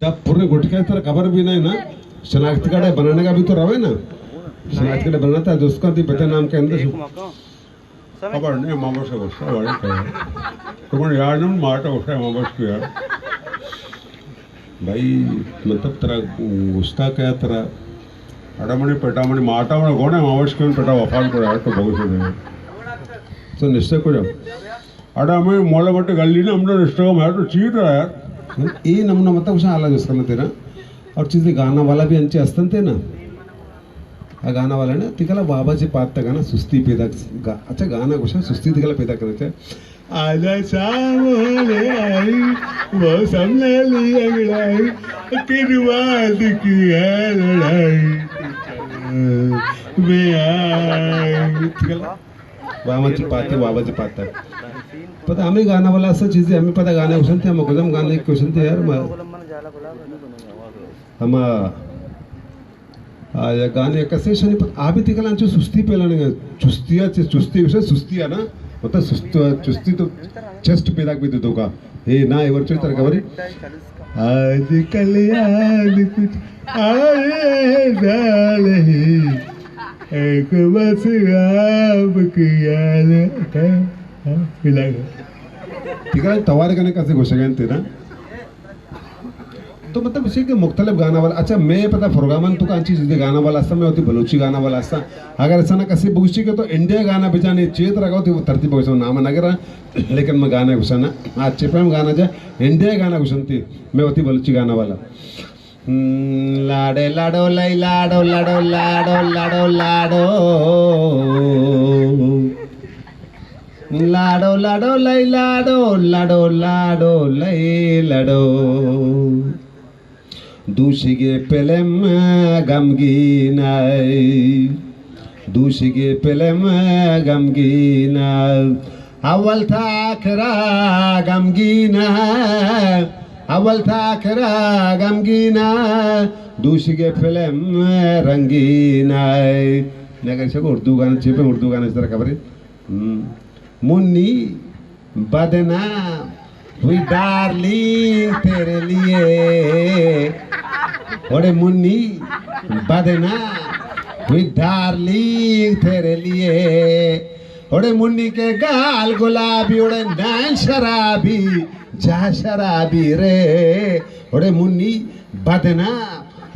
जब पूरे गुटके तर खबर भी नहीं ना, शनाख्ती कार्ड बनाने का भी तो रवे ना, शनाख्ती कार्ड बनाता है दोस्त का भी पता नाम के अंदर खबर नहीं मामा से गुस्सा वाली तुम्हें यार ना मारता गुस्सा मामा से यार भाई मतलब तेरा गुस्सा क्या तेरा अड़मणी पेटामणी मारता मने कोने मामा से पेटा वफाल पड़ा है तो बहुत से तो निश्चय को जब अड़मणी मोला बट्टे गली ना हमने निश्चय को मैं तो चीट रहा यार ये नमूना मतलब कुछ आला जिसका ना तेरा और चीज़ें गाना वाला भी अंचे अस्तं थे ना आ गाना वाला ना तिकला बाबाजी पात गाना सुस्ती पैदा अच्छा गाना कुछ है सुस्ती तिकला पैदा करते हैं आजा शाम होने आई वो सामने ली अंगड़ाई किरवाद की है लड़ाई वे आई तिकला बाबाजी पात पता हमें गाना वाला ऐसा चीज़ें हमें पता गाने क्वेश्चन थे हम गुजम गाने क्वेश्चन थे यार हम या गाने कसे शनी पण आभी तिकला आमची सुस्ती पेला नाही चुस्ती विषय सुस्ती आहे ना मतलब चुस्ती तो चेस्ट पैदा भी देतो का हे ना एवर चोय तर खबर आज कल याद कुछ आए जाल है एक बस आपकी याद है मिला तिकला तवार गाने कसे घोषगान थे ना तो मतलब इसी के मुख्तलिफ गाना वाला अच्छा मैं पता प्रोग्रामन तो कांची चीज़ें गाना वाला असता मैं होती बलूची गाना वाला असता अगर ऐसा ना कसी बुगशी के तो इंडिया गाना बजाने चेत रखा होती वो तरतीब बगस नाम नगर लेकिन मैं गाना घुसाना आज चिपे में गाना जा इंडिया गाना घुसनती मैं होती बलूची गाना वाला लाडे लाडो लाई लाडो लाडो लाडो लाडो लाडो लाडो लाडो लाई लाडो लाडो लाडो लाई लाडो दूशिगे पेलेम गमगीनाय दूशिगे पेलेम गमगीनाय अव्वल थाखरा गमगीना अव्वल थाखरा गमगीना दूशिगे पेलेम रंगीनाय नगर से उर्दू गाना छिपे उर्दू गाना इस तरह खबर है मुन्नी बदना हुई डार्लिंग तेरे लिए ओरे मुन्नी बदना हुई डार्लिंग तेरे लिए ओरे मुन्नी के गाल गुलाबी ओरे नैन शराबी जा शराबी रे ओरे मुन्नी बदना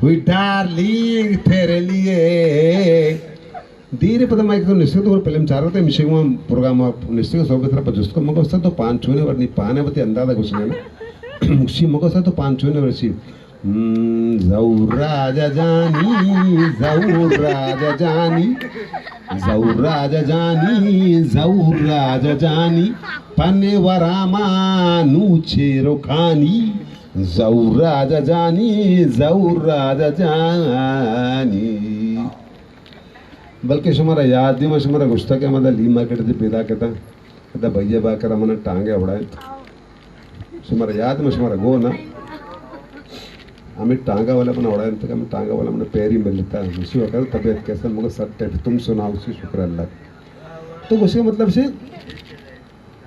हुई डार्लिंग तेरे लिए धीरे पता मैं तो निश्चित और फिल्म चाह रहा था मिशिक में प्रोग्राम निश्चित सौ बेहतर पर जिसको मगो सा तो पांच छूने वर्णी पाने बती अंदाजा कुछ नहीं ना मुक्सी मगो सा तो पांच छूने वर्षी ज़ऊर राजा जानी ज़ऊर राजा जानी ज़ऊर राजा जानी ज़ऊर राजा जानी पन्ने वरामा नूचे रोखानी ज़ऊर राजा जानी ज़ऊर राजा जानी बल्कि शुमारा याद नहीं शुमारा गुस्सा के मतलब ली मार्केट से पैदा करता कहता भैया बाकर हमने टांगे उड़ाए शुमारा याद में शुमारा गो ना हमें टांगा वाला अपना उड़ाए तो हमें टांगा वाला हमने पैर ही मिल लेता है उसी वक्त तबीयत कैसे मुझे सट तुम सुनाओ उसी शुक्र अल्लाह तो उसके मतलब से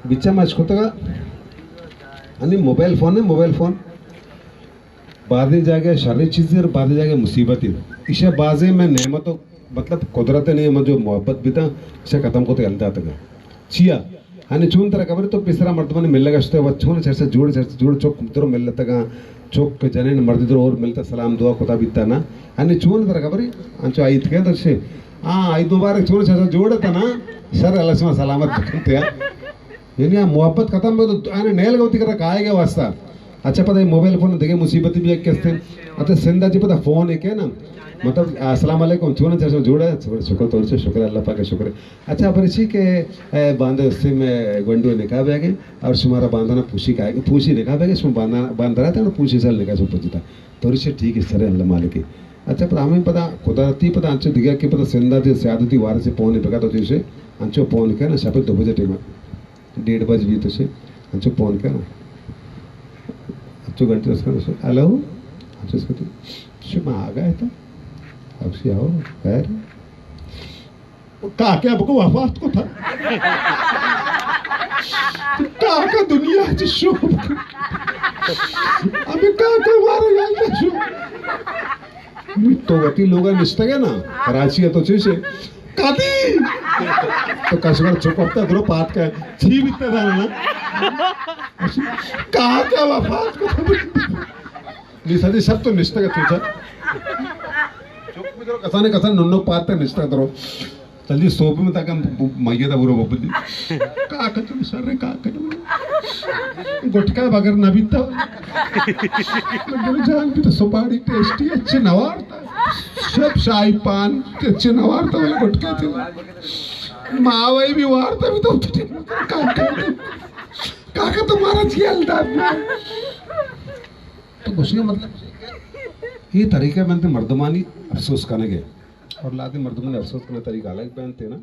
बिच्चा मैच खोता का यानी मोबाइल फ़ोन है मोबाइल फ़ोन बातें जाके शारीरिक चीज़ें और बातें जाके मुसीबतें इसे बाजें में नेमतों मतलब कुदरत ने जो मोहब्बत भी था इसे खत्म को तो हलता था चिया यानी चून तरह खबर तो पिसरा मर्दमा ने मिलने का वो चून चर्चा जोड़ चौक तरह मिल लेता का चौक जने मर्द और मिलता सलाम दुआ खुदा बीता ना यानी चून तरह खबर अंचो आई थे तो से हाँ आई दोबारा चून चर्चा जोड़ता ना सर अल्लाह सलामत बचते यानी मोहब्बत खत्म हो तो यानी नेल गौती कर रखा आएगा वास्ता अच्छा पता है मोबाइल फ़ोन देखे मुसीबत भी एक कैसे अच्छा सिंधा जी पता फ़ोन है क्या ना मतलब अस्सलाम वालेकुम चूना चाचा जोड़ा शुक्र तौर से शुक्र अल्लाह पाक का शुक्र अच्छा पर इसी के बांधे उससे में गंडो निकाह बैगे और तुम्हारा बांधना पूछी का पूछी निकाह बैगे उसमें बांध रहा था और पूछी साल निकाह से पूछता तो इसे ठीक है सर अल्लाह मालिक अच्छा पर हमें पता कुदरती पता अंचो दिखा कि पता सिंधा थी स्यादती वार से पौने बेगा तो उसे अंचो पौन के ना शायद 2 बजे टाइम 1:30 बजे भी तो से अंचो पौन के ना अंचो घंटे उसका हेलो अंचो उसको तो आ गया था अब से आओ खैर काके आपको वफात को था काका दुनिया से शोभ अभी काका मारे तो वती लोग निष्ठा गया ना कराची तो चीज कादी तो कस्टमर चुप अपता दरो पात का छी बितता था ना कहा क्या वफात को निशा सब तो निष्ठा का तुझा चुप में दरो कसाने कसा नुन्नो पात का निष्ठा दरो जल्दी सोप में ताकि मैया था बुरो बबली का तुम सर रे का गुटका बगर ना बीता जान भी तो सुपारी टेस्टी अच्छे नवार था सब शाही पान अच्छे नवार था वाले गुटके थे मावई भी वार था भी तो काका तुम्हारा झेल था तो उसका मतलब ये तरीका बनते मर्दमानी अफसोस करने के और लाते मर्दमानी अफसोस करने तरीका अलग पहनते ना